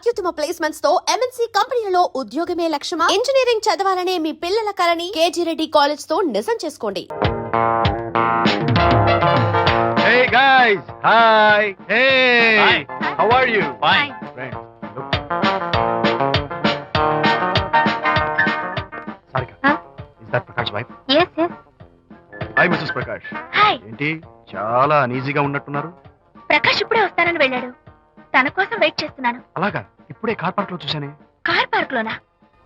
అత్యుత్తమ ప్లేస్మెంట్స్ తో ఎంఎన్సీ కంపెనీలలో ఉద్యోగమే లక్ష్యమా? ఇంజనీరింగ్ చదవాలనే మీ పిల్లల కలని కేజీ రెడ్డి కాలేజ్ తో నిజం చేసుకోండి. Hey guys, hi. Hey, Hi. How are you? Fine. Friends, look. Sarika, Huh? is that Prakash wife? Yes, yes. Hi, Mrs. Prakash. Hi. ఏంటి చాలా అనీజీగా ఉన్నట్టున్నారు? ప్రకాష్ ఇప్పుడే వస్తానని వెళ్ళాడు. తన కోసం వెయిట్ చేస్తున్నాను. అలాగా ఇప్పుడే కార్ పార్క్ లో చూశానే. కార్ పార్క్ లోనా?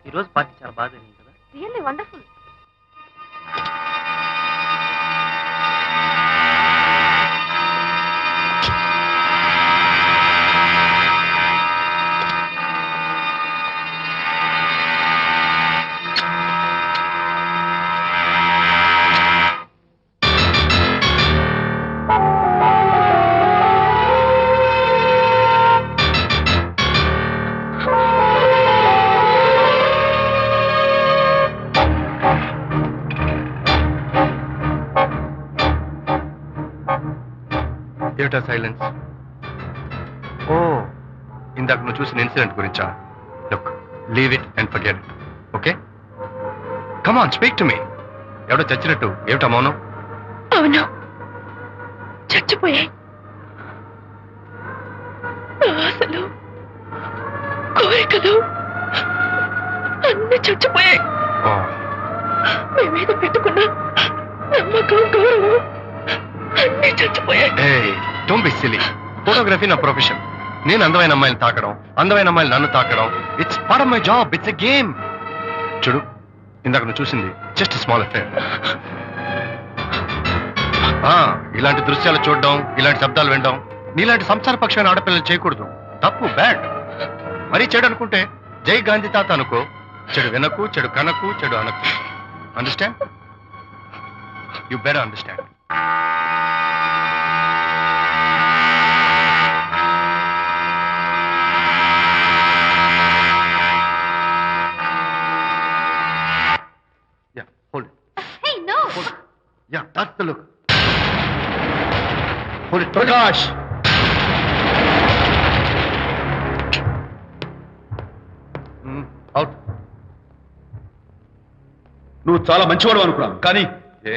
ఈ రోజు పార్టీ చాలా బాగా జరిగింది కదా. Really wonderful. ఏమిటా సైలెన్స్? ఓ, ఇందాక నువ్వు చూసిన ఇన్సిడెంట్ గురించా? Look, leave it and forget it. Okay, come on, speak to me. ఎవడో చచ్చినట్టు ఏమిటా మౌనం? అవును, చచ్చిపోయాయి. ఆశలు, కోరికలు అన్ని చచ్చిపోయాయి. ఓ, మీ మీద పెట్టుకున్న నమ్మకం, గౌరవం అన్ని చచ్చిపోయాయి. ఏయ్, డోంట్ బి సిలీ. ఫోటోగ్రఫీ నా ప్రొఫెషన్. నేను అందమైన అమ్మాయిని తాకడం, అందమైన అమ్మాయిలు నన్ను తాకడం, it's part of my job. It's a game. చూడు, ఇందాక నువ్వు చూసింది జస్ట్ స్మాల్ అఫేర్. ఇలాంటి దృశ్యాలు చూడడం, ఇలాంటి శబ్దాలు వినడం నీలాంటి సంసారపక్షమైన ఆడపిల్లలు చేయకూడదు. తప్పు, బ్యాడ్. మరీ చెడు అనుకుంటే జై గాంధీ తాత అనుకో. చెడు వినకు, చెడు కనకు, చెడు అనకు. Understand? You better understand. Yeah, hold it. Hey, no. Hold it. Yeah, that's the look. Hold it, Prakash. Out. నువ్వు చాలా మంచివాడు అనుకున్నాను, కానీ ఏ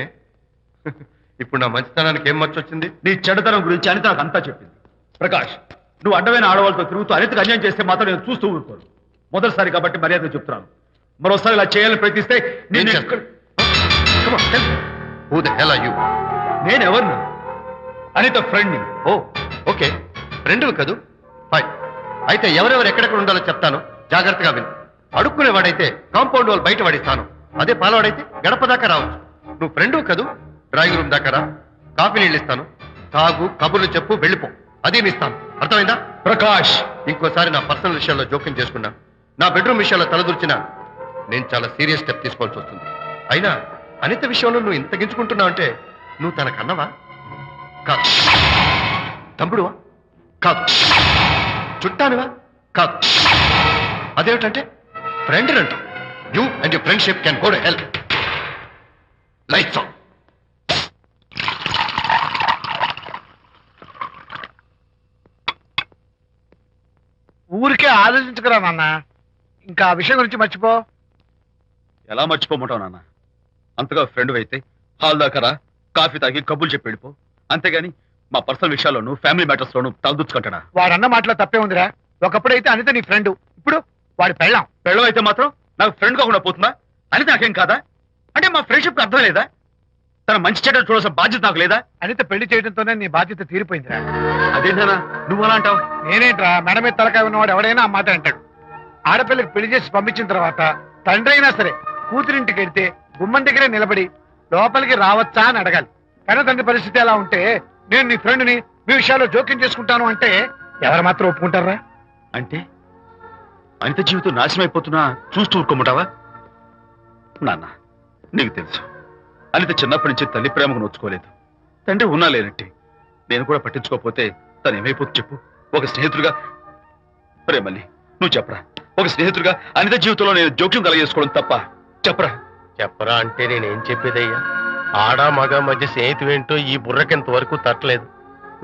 ఇప్పుడు నా మంచితనానికి ఏం మర్చి వచ్చింది? నీ చెడ్డతనం గురించి అనిత నాకు అంతా చెప్పింది. ప్రకాష్, నువ్వు అడ్డమైన ఆడవాళ్ళతో తిరుగుతూ అనితకు అన్యాయం చేస్తే మాత్రం నేను చూస్తూ ఊరుకోను. మొదటిసారి కాబట్టి మర్యాద చెప్తున్నాను. మరోసారి ఇలా చేయాలని ప్రయత్నిస్తే నేను Come on, tell me. Who the hell are you? నేనెవరిని? అనిత ఫ్రెండ్ని. ఓ, ఓకే, ఫ్రెండ్వి కదూ? ఫైన్. అయితే ఎవరెవరు ఎక్కడెక్కడ ఉండాలో చెప్తాను, జాగ్రత్తగా విను. అడుక్కునేవాడైతే కాంపౌండ్ వాళ్ళు బయట పడిస్తాను. అదే పాలవాడైతే గడప దాకా రావచ్చు. నువ్వు ఫ్రెండ్వి కదూ? డ్రాయింగ్ రూమ్ దాకా రా, కాఫీ నీళ్ళు ఇస్తాను, తాగు, కబుర్లు చెప్పు, వెళ్ళిపో. అదే ఇస్తాను. అర్థమైందా? ప్రకాష్, ఇంకోసారి నా పర్సనల్ విషయాల్లో జోక్యం చేసుకున్నా, నా బెడ్రూమ్ విషయాల్లో తలదూర్చినా నేను చాలా సీరియస్ స్టెప్ తీసుకోవాల్సి వస్తుంది. అయినా అనిత విషయంలో నువ్వు ఇంత గించుకుంటున్నావు అంటే నువ్వు తనకన్నవా? కాదు. తమ్ముడువా? కాదు. చుట్టానివా? కాదు. అదేమిటంటే ఫ్రెండ్ అంటావు. You and your friendship can go to hell. Lights on. ఊరికే ఆలోచించకరా నాన్న, ఇంకా ఆ విషయం గురించి మర్చిపో. ఎలా మర్చిపోమంటావు నాన్న? అంతగా ఫ్రెండ్ అయితే హాల్ దాకా రా, కాఫీ తాగి కబుర్లు చెప్పి వెళ్ళిపో. అంతేగాని మా పర్సనల్ విషయాల్లోనూ ఫ్యామిలీ మ్యాటర్స్ లోనూ తలదూర్చుకుంటాడా? వాడన్న మాటలో తప్పే ఉందిరా. ఒకప్పుడైతే అనిత నీ ఫ్రెండ్, ఇప్పుడు వాడి పెళ్ళాం. పెళ్ళం అయితే మాత్రం నాకు ఫ్రెండ్ కాకుండా పోతుందా? అనిత నాకేం కాదా? అంటే మా ఫ్రెండ్షిప్ అర్థం లేదా? తన మంచి చెడ్డ చూడాల్సిన బాధ్యత నాకు లేదా? అనిత పెళ్లి చేయడంతోనే నీ బాధ్యత తీరిపోయిందిరా. అదేంటనా నువ్వు అలా అంటావు? నేనేంట్రా, మెడ మీద తలకాయ ఉన్నవాడు ఎవడైనా ఆ మాట అంటాడు. ఆడపిల్లకి పెళ్లి చేసి పంపించిన తర్వాత తండ్రి అయినా సరే కూతురింటికి వెళ్తే గుమ్మం దగ్గరే నిలబడి లోపలికి రావచ్చా అని అడగాలి. కన్న తండ్రి పరిస్థితి ఎలా ఉంటే నేను నీ ఫ్రెండ్ని మీ విషయాల్లో జోక్యం చేసుకుంటాను అంటే ఎవరు మాత్రం ఒప్పుకుంటారా? అంటే అనిత జీవితం నాశనం అయిపోతున్నా చూస్తూ ఊరుకోమంటావా? నాన్న, నీకు తెలుసు అనిత చిన్నప్పటి నుంచి తల్లి ప్రేమకు నోచుకోలేదు. తండ్రి ఉన్నా లేనట్టి నేను కూడా పట్టించుకోకపోతే తను ఏమైపోతుంది చెప్పు? ఒక స్నేహితుడిగా ప్రేమల్ని నువ్వు చెప్పరా? ఒక స్నేహితుడిగా అనిత జీవితంలో నేను జోక్యం కలగజేసుకోవడం తప్ప? చెప్పరా? చెప్పరా అంటే నేనేం చెప్పేదయ్యా? ఆడ మగ మధ్య స్నేహితం ఏంటో ఈ బుర్రకింత వరకు తట్టలేదు.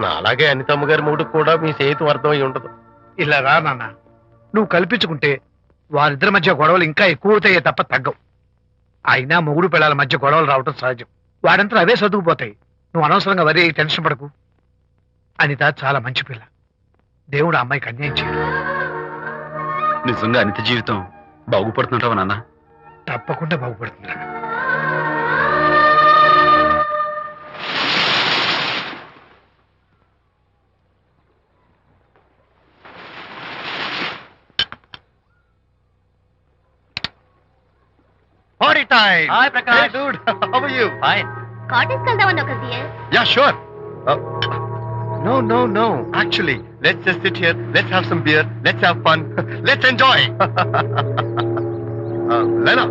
నా అలాగే అనితమ్మ గారి మూడు కూడా మీ స్నేహితం అర్థమై ఉండదు. ఇలా రా నాన్న, నువ్వు కల్పించుకుంటే వారిద్దరి మధ్య గొడవలు ఇంకా ఎక్కువవుతాయే తప్ప తగ్గవు. అయినా మొగుడు పిల్లల మధ్య గొడవలు రావటం సహజం. వాడంతా అవే సర్దుకుపోతాయి. నువ్వు అనవసరంగా వరి టెన్షన్ పడకు. అనిత చాలా మంచి పిల్ల. దేవుడు ఆ అమ్మాయికి అన్యాయం చేయడు. నిజంగా అనిత జీవితం బాగుపడుతుంటావా నాన్న? తప్పకుండా బాగుపడుతుందిరా. Party time! Hi, Prakash. Hey, dude. How are you? Fine. Cottage వెళ్దామన్నావు కదా dear. Yeah, sure. No. Actually, let's just sit here. Let's have some beer. Let's have fun. Let's enjoy. Lena,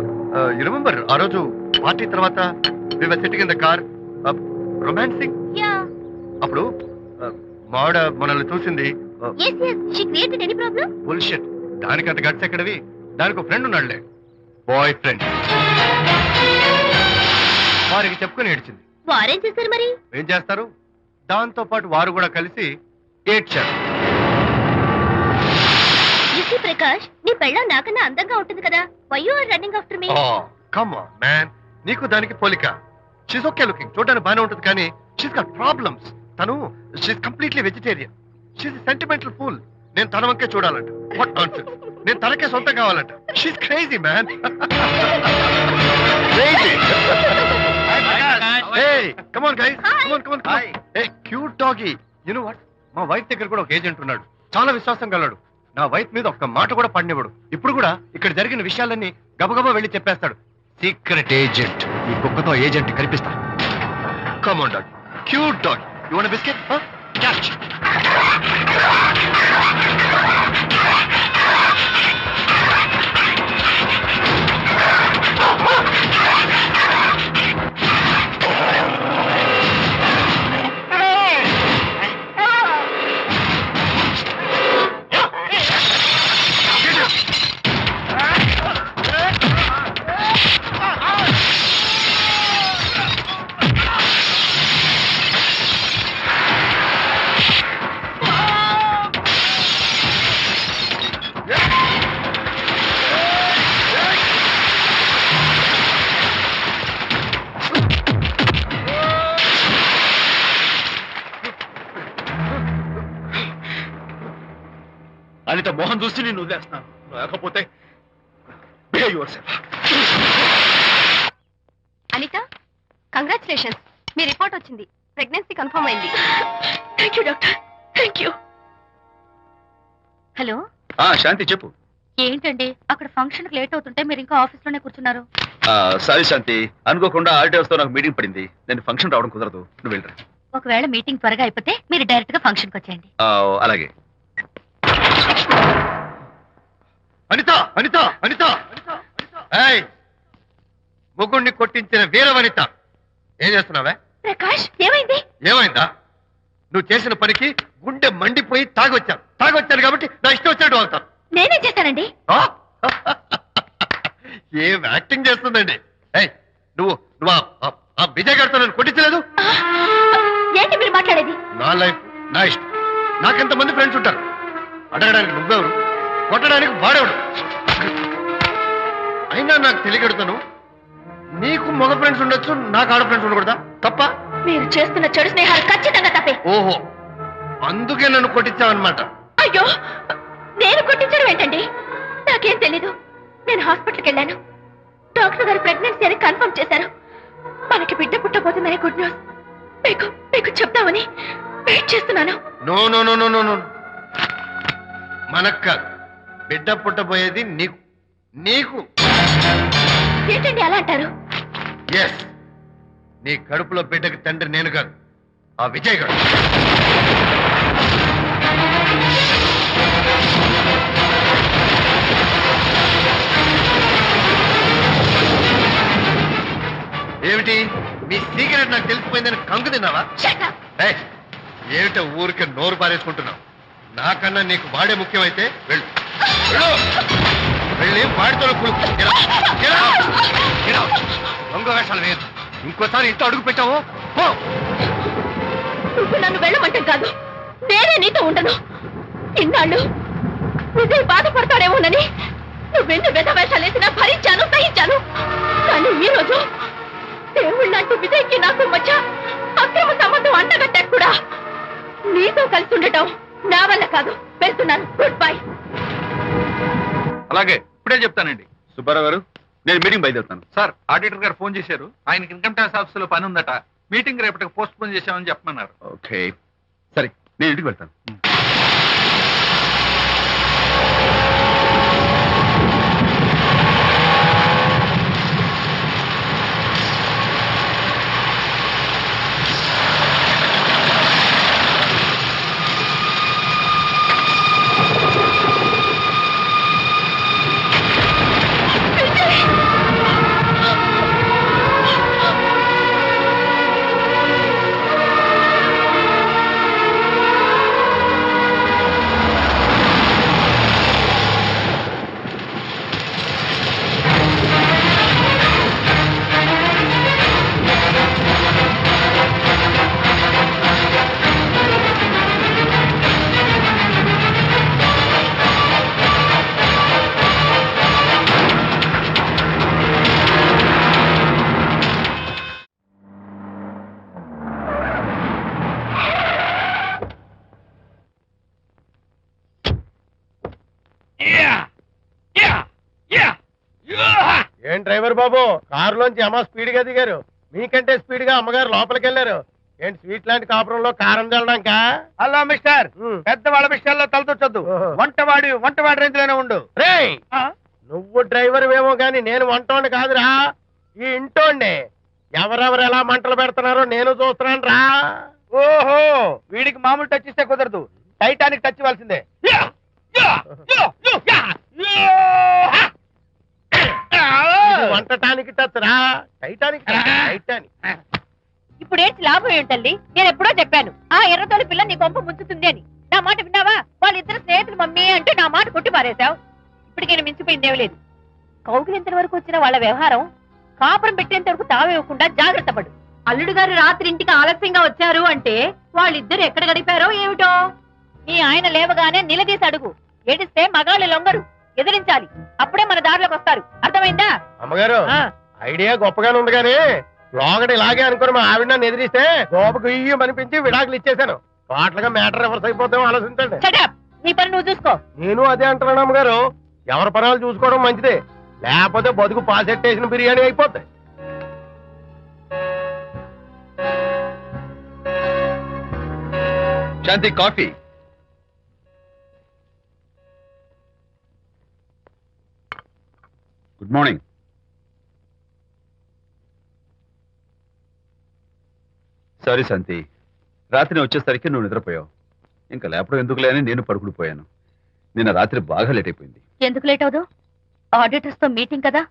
you remember ఆ రోజు party తర్వాత we were sitting in the car, romancing. Yeah. అప్పుడు మావిడ మనల్ని చూసింది. Yes. She created any problem? Bullshit. దానికి అంత guts ఎక్కడవి? దానికి ఒక ఫ్రెండ్ ఉన్నాడులే, బాయ్ ఫ్రెండ్. వారికి చెప్పుకొని ఏడ్చింది. వారేం చేశారు మరి? ఏం చేస్తారు, దాంతో పాటు వారు కూడా కలిసి ఏడ్చారు. యూసీ ప్రకాష్, నీ పెళ్ళం నాకన్నా అందంగా ఉంటుంది కదా. Why you are running after me? Come on man, నీకు దానికి పోలిక. షీస్ ఓకే లుకింగ్, చూడడానికి బాగానే ఉంటుంది, కానీ షీస్ గాట్ ప్రాబ్లమ్స్. తను she's completely vegetarian. She's sentimental pool. నేను తన వంకే చూడాలంట. What nonsense. నేను తనకే సొంతం కావాలంట. She's crazy man. Crazy. Hey, come on guys. Hi. Come on. Hey, cute doggy. You know what? మా వైఫ్ దగ్గర కూడా ఒక ఏజెంట్ ఉన్నాడు. చాలా విశ్వాసం గలడు. నా వైఫ్ మీద ఒక్క మాట కూడా పడినివ్వడు. ఇప్పుడు కూడా ఇక్కడ జరిగిన విషయాలన్నీ గబగబా వెళ్ళి చెప్పేస్తాడు. Secret agent. ఈ కుక్కతో ఏజెంట్ కనిపిస్తా. Come on dog. Cute dog. You want a biscuit? Huh? Catch. Anitha Mohan చూసి నేను వదిలేస్తున్నాను. లేకపోతే behave yourself. అనిత, కంగ్రాచులేషన్స్. మీ రిపోర్ట్ వచ్చింది. ప్రెగ్నెన్సీ కన్ఫర్మ్ అయింది. Thank you doctor. Thank you. Hello, Shanti చెప్పు. ఏంటండి అక్కడ ఫంక్షన్ లేట్ అవుతుంటే మీరు ఇంకా ఆఫీస్ లోనే కూర్చున్నారు? సారీ శాంతి, అనుకోకుండా ఆర్టీఎస్ తో నాకు మీటింగ్ పడింది. నేను ఫంక్షన్ రావడం కుదరదు. నువ్వు వెళ్ళరా. ఒకవేళ మీటింగ్ త్వరగా అయిపోతే మీరు డైరెక్ట్ గా ఫంక్షన్ కి వచ్చేయండి. అలాగే. అనిత. ఏయ్, ముగ్గుడిని కొట్టించిన వీర వనిత, ఏం చేస్తున్నావే? ప్రకాష్, ఏమైంది? ఏమైందా? నువ్వు చేసిన పనికి గుండె మండిపోయి తాగొచ్చాను కాబట్టి నా ఇష్టం వచ్చినట్టు అవుతాను. నేనేం చేశానండి? ఏం యాక్టింగ్ చేస్తుందండి. ఏయ్, నువ్వు ఆ విజయ్ గారితో నన్ను కొట్టించలేదు. ఏంటి మీరు మాట్లాడేది? నా లైఫ్ నా ఇష్టం. నాకెంతమంది ఫ్రెండ్స్ ఉంటారు. అడగడానికి నువ్వెవరు, కొట్టడానికి వాడేవాడు. అయినా నాకు తెలియగడుతాను, నీకు మగ ఫ్రెండ్స్ ఉండొచ్చు, నాకు ఆడ ఫ్రెండ్స్ ఉండకూడదా? తప్ప? మీరు చేస్తున్న చెడు స్నేహాలు ఖచ్చితంగా తప్పే. ఓహో, అందుకే నన్ను కొట్టించావన్నమాట. అయ్యో, నేను కొట్టించడం ఏంటండి? నాకేం తెలీదు. నేను హాస్పిటల్కి వెళ్ళాను. డాక్టర్ గారు ప్రెగ్నెన్సీ అని కన్ఫర్మ్ చేశారు. మనకి బిడ్డ పుట్టబోతుందని గుడ్ న్యూస్ మీకు చెప్తామని వెయిట్ చేస్తున్నాను. No no no no no no, మనక్క బిడ్డ పుట్టబోయేది నీకు. ఏంటండి అలా అంటారు? ఎస్, నీ కడుపులో బిడ్డకి తండ్రి నేను కాదు, ఆ విజయ్ గారు. ఏమిటి మీ సీక్రెట్ నాకు తెలిసిపోయిందని కంగు తిన్నావా? ఏయ్, ఏమిటో ఊరికే నోరు పారేసుకుంటున్నావు? నాకన్నా నీకు వాడే ముఖ్యమైతే వెళ్ళు. వెళ్ళి వాడితో దొంగ వేషాలు వేయద్దు. ఇంకోసారి ఇంట్లో అడుగు పెట్టావు పో. నువ్వు నన్ను వెళ్ళమంటే కాదు, నేనే నీతో ఉండను. ఇన్నాళ్ళు విజయ్ బాధపడతాడే చేస్తారేమోనని నువ్వెన్ని వేషాలు వేసినా భరించాను, సహించాను. కానీ ఈ రోజు దేవుళ్ళంటి విజయ్కి నాకు మధ్య అక్రమ సంబంధం అంటగట్టాక కూడా నీతో కలిసి ఉండటం నా వల్ల కాదు. వెళ్తున్నాను. Good bye. అలాగే ఇప్పుడే చెప్తానండి. సుబ్బారావు గారు, నేను మీటింగ్ బయలుదేరుతాను. సార్, ఆడిటర్ గారు ఫోన్ చేశారు. ఆయనకి ఇన్కమ్ ట్యాక్స్ ఆఫీసులో పని ఉందట. మీటింగ్ రేపటికి పోస్ట్ పోన్ చేశామని చెప్పమన్నారు. ఓకే, సరే, నేను ఇంటికి వెళ్తాను. ఏం డ్రైవర్ బాబు, కారులోంచి అమ్మ స్పీడ్ గా దిగారు. మీకంటే స్పీడ్ గా అమ్మగారు లోపలికి వెళ్ళారు. ఏంటి స్వీట్ లాంటి కాపురంలో కారం చల్లడానికా? హలో మిస్టర్, పెద్దవాళ్ళ విషయాల్లో తలదొచ్చొద్దు. వంటవాడి రేంజ్ లోనే ఉండు. రేయ్, నువ్వు డ్రైవర్ ఏమో గాని నేను వంటోండి కాదురా, ఈ ఇంటోండి. ఎవరెవరు ఎలా మంటలు పెడుతున్నారో నేను చూస్తున్నాను రా. ఓహో, వీడికి మామూలు టచ్ ఇస్తే కుదరదు, టైటానిక్ టచ్ ఇవ్వాల్సిందే. ఇది వంటటానికి టచ్ రా, టైటానిక్ టైటానిక్. ఇప్పుడేంటి లాభం ఏంటల్లి? నేను ఎప్పుడో చెప్పాను ఆ ఎర్రతోలి పిల్ల నీ కొంప ముంచుతుంది అని. నా మాట విన్నావా? వాళ్ళిద్దరు స్నేహితులు మమ్మీ అంటే నా మాట కొట్టి పారేశావు. ఇప్పటికైనా మించిపోయిందేమీ లేదు. కౌగిలింత వరకు వచ్చిన వాళ్ళ వ్యవహారం కాపురం పెట్టేంత వరకు తావేవ్వకుండా జాగ్రత్త పడు. అల్లుడు గారు రాత్రి ఇంటికి ఆలస్యంగా వచ్చారు అంటే వాళ్ళిద్దరు ఎక్కడ గడిపారో ఏమిటో. నీ ఆయన లేవగానే నిలదీసి అడుగు. ఏడిస్తే మగాళ్ళు లొంగరు, ఎదిరించాలి. అప్పుడే మన దారిలోకి వస్తారు. అర్థమైందా? అమ్మగారు, ఐడియా గొప్పగానే ఉంది కానీ లోగడ ఇలాగే అనుకుని మా ఆవిడ నన్ను ఎదిరిస్తే గోపకు ఇయ్యం అనిపించి విడాకులు ఇచ్చేశాను. పాటలుగా మ్యాటర్ రివర్స్ అయిపోతాం, ఆలోచించండి. Shut up. నీ పని నువ్వు చూసుకో. నేను అదే అంటున్నాను అమ్మగారు, ఎవరి పనాలు చూసుకోవడం మంచిదే, లేకపోతే బతుకు పాసెట్టేసిన బిర్యానీ అయిపోతాయి. శాంతి, కాఫీ. Good morning. సారీ శాంతి, రాత్రి వచ్చేసరికి నువ్వు నిద్రపోయావు. ఇంకా లేపడం ఎందుకులే అని నేను పడుకుడిపోయాను. నిన్న రాత్రి బాగా లేట్ అయిపోయింది. ఎందుకు లేట్ అవదు? ఆడిటర్స్ తో మీటింగ్ కదా,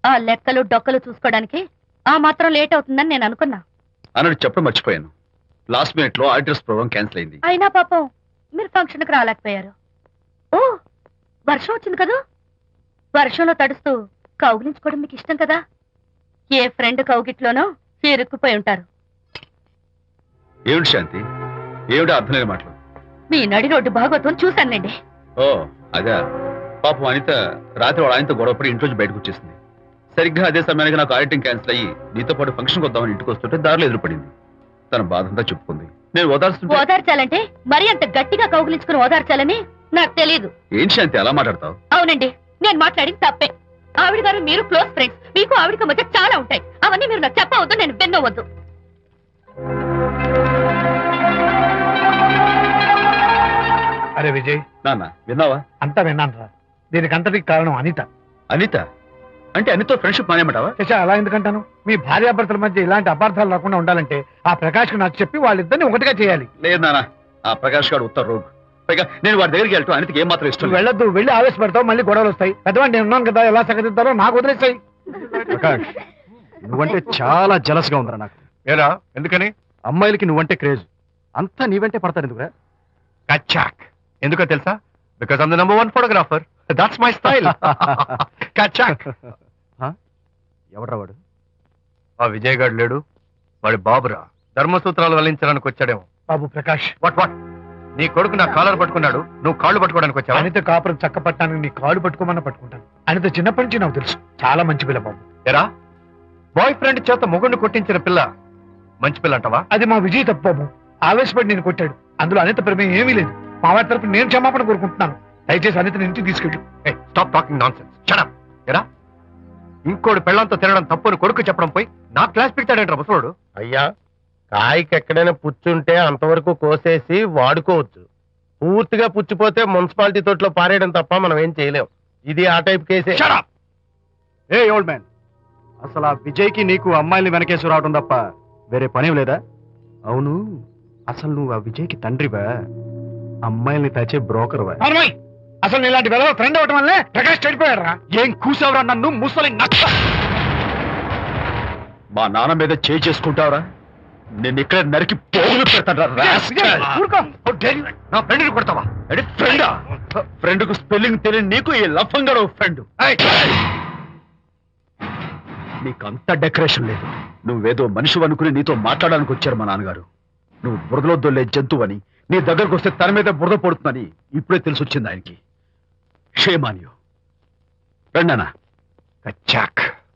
ఆ లెక్కలు డొక్కలు చూసుకోవడానికి ఆ మాత్రం లేట్ అవుతుందని నేను అనుకున్నా. అన్నట్టు చెప్పడం మర్చిపోయాను. లాస్ట్ మినిట్ లో ఆడిటర్స్ ప్రోగ్రామ్ క్యాన్సిల్ అయింది. అయినా పాపం మీరు ఫంక్షన్ కి రాలేకపోయారు. ఓ, వర్షం వచ్చింది కదా, వర్షంలో తడుస్తూ కౌగిలించుకోవడం మీకు ఇష్టం కదా. ఏ ఫ్రెండ్ కౌగిట్లోనో ఇరుక్కుపోయి ఉంటారు. ఏమిటి శాంతి, ఏమిటి అర్థం లేని మాటలు? మీ నడి రోడ్డు భాగవతం చూశానులేండి. ఓ అదే, పాపం అనిత రాత్రి వాళ్ళ ఆయనతో గొడవపడి ఇంట్లోంచి బయటకు వచ్చేసింది. సరిగ్గా అదే సమయానికి నాకు ఆడిటింగ్ క్యాన్సిల్ అయ్యి నీతో పాటు ఫంక్షన్కి వద్దామని ఇంటికి వస్తుంటే దారిలో ఎదురుపడింది. తన బాధంతా చెప్పుకుంది. నేను ఓదార్చాలంటే మరి అంత గట్టిగా కౌగిలించుకుని ఓదార్చాలని నాకు తెలియదు. ఏం శాంతి అలా మాట్లాడతావు? అవునండి, నేను మాట్లాడింది తప్పే. ఆవిడ గారు మీరు క్లోజ్ ఫ్రెండ్స్, మీకు ఆవిడకి మధ్య చాలా ఉంటాయి. అవన్నీ మీరు నాకు చెప్పవద్దు, నేను విన్నవద్దు. అరే విజయ్, నాన్న విన్నావా? అంతా విన్నాను రా. దీనికి అంతటికి కారణం అనిత. అనిత అంటే అనితో ఫ్రెండ్షిప్ మానేమంటావా? శశ, అలా ఎందుకంటాను? మీ భార్యాభర్తల మధ్య ఇలాంటి అపార్థాలు రాకుండా ఉండాలంటే ఆ ప్రకాష్ కు నాకు చెప్పి వాళ్ళిద్దరిని ఒకటిగా చేయాలి. లేదు నాన్న, ఆ ప్రకాష్ గారు ఉత్తర రోగ్. పైగా నేను వాడి దగ్గరికి వెళ్తాను, అనితకి ఏం మాత్రం ఇష్టం నువ్వు వెళ్ళొద్దు, వెళ్ళి ఆవేశపడతావు, మళ్ళీ గొడవలు వస్తాయి. పెద్దవాడిని నేను ఉన్నాను కదా, ఎలా సగదిద్దారో నాకు వదిలేస్తాయి. ప్రకాష్, నువ్వంటే చాలా జలస్ గా ఉందిరా నాకు. ఏరా, ఎందుకని? అమ్మాయిలకి నువ్వంటే క్రేజ్, అంతా నీవంటే పడతారు ఎందుకురా? కచ్చాక్. ఎందుకో తెలుసా? Because I'm the number 1 photographer. That's my style. కచ్చాక్. ఎవడ్రా వాడు? ఆ విజయ్ గారు లేడు, వాడి బాబురా. ధర్మసూత్రాలు వల్లించడానికి వచ్చాడేమో. బాబు ప్రకాష్, వాట్ నీ కొడుకు నా కాలర్ పట్టుకున్నాడు, నువ్వు కాళ్ళు పట్టుకోవడానికి వచ్చావా? అనిత కాపురం చక్క పట్టడానికి నీ కాళ్ళు పట్టుకోమన్నా పట్టుకుంటాను. అనిత చిన్నప్పటి నుంచి నాకు తెలుసు, చాలా మంచి పిల్ల బాబు. ఎరా, బాయ్ ఫ్రెండ్ చేత మొగుడిని కొట్టించిన పిల్ల మంచి పిల్ల అంటావా? అది మా విజయ్ తప్పు బాబు. ఆవేశపడి నేను కొట్టాడు. అందులో అనిత ప్రమేయం ఏమీ లేదు. మా వారి తరపు నేను క్షమాపణ కోరుకుంటున్నాను. దయచేసి అనితని ఇంటికి తీసుకెళ్ళు. Stop talking non sense. Shut ఎరా, ఇంకోటి పెళ్ళంతో తినడం తప్పుని కొడుకు చెప్పడం పోయి నా క్లాస్ పిక్తాడంటారా ముసలోడు? అయ్యా, కాయకి ఎక్కడైనా పుచ్చుంటే అంతవరకు కోసేసి వాడుకోవచ్చు. పూర్తిగా పుచ్చిపోతే మున్సిపాలిటీ తోటలో పారేయడం తప్ప మనం ఏం చేయలేం. ఇది ఆ టైప్ కేసే. ఏ ఓల్డ్ మ్యాన్, అసలు ఆ విజయ్కి నీకు అమ్మాయిని వెనకేసి రావడం తప్ప వేరే పని లేదా? అవును, అసలు నువ్వు ఆ విజయ్కి తండ్రివా, అమ్మాయిల్ని తెచ్చే బ్రోకర్వా? అవునమ్మాయి, అసలు ఇలాంటి వెధవ ఫ్రెండ్ అవటం వల్లే ప్రకాష్ చెడిపోయాడు రా. ఏం కూసావురా నన్ను ముసలి నచ్చ? మా నాన్న మీద చేయి చేసుకుంటావరా? నేను ఇక్కడ నరికి పోగులు పెడతాను. నా ఫ్రెండ్ని కొడతావా? ఫ్రెండా? ఫ్రెండ్ కు స్పెల్లింగ్ తెలియని నీకు ఈ లఫంగా ఫ్రెండ్. నీకు అంత డెకరేషన్ లేదు. నువ్వేదో మనిషి అనుకుని నీతో మాట్లాడడానికి వచ్చారు మా నాన్నగారు. నువ్వు బురదలో దొల్లే జంతువు అని, నీ దగ్గరకు వస్తే తన మీద బురద పడుతుందని ఇప్పుడే తెలిసి వచ్చింది ఆయనకి. Shame on you. రండి అన్న. కచ్చాక్.